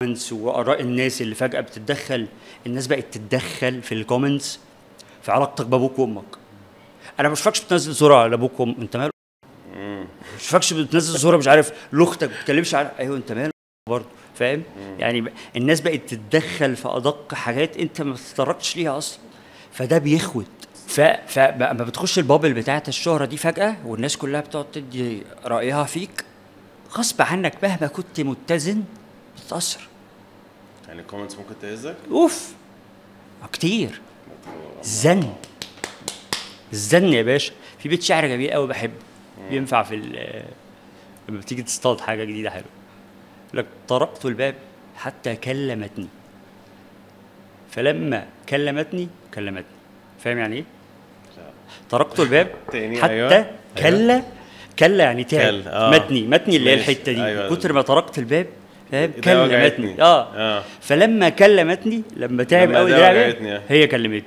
الكومنتس واراء الناس اللي فجاه بتتدخل. الناس بقت تتدخل في الكومنتس في علاقتك بابوك وامك. انا مش فاكش بتنزل صوره على ابوك وامك، انت مالك؟ مش فاكش بتنزل صوره مش عارف لاختك، ما بتتكلمش عن ايوه انت مالك برضه، فاهم؟ يعني الناس بقت تتدخل في ادق حاجات انت ما تتطرقتش ليها اصلا، فده بيخوت. فما بتخش البابل بتاعت الشهره دي فجاه والناس كلها بتقعد تدي رايها فيك، غصب عنك مهما كنت متزن بتتاثر. يعني الكومنتس ممكن تهزك؟ اوف كتير. الزن يا باشا. في بيت شعر جميل قوي بحبه، بينفع في لما بتيجي تصطاد حاجه جديده حلوه. لك طرقت الباب حتى كلمتني، فلما كلمتني فاهم يعني ايه؟ طرقت الباب حتى أيوة. كلا يعني تعب. متني اللي هي الحته دي. أيوة. كتر ما طرقت الباب فاهم كلمتني. فلما كلمتني لما تعب قوي هي كلمتني.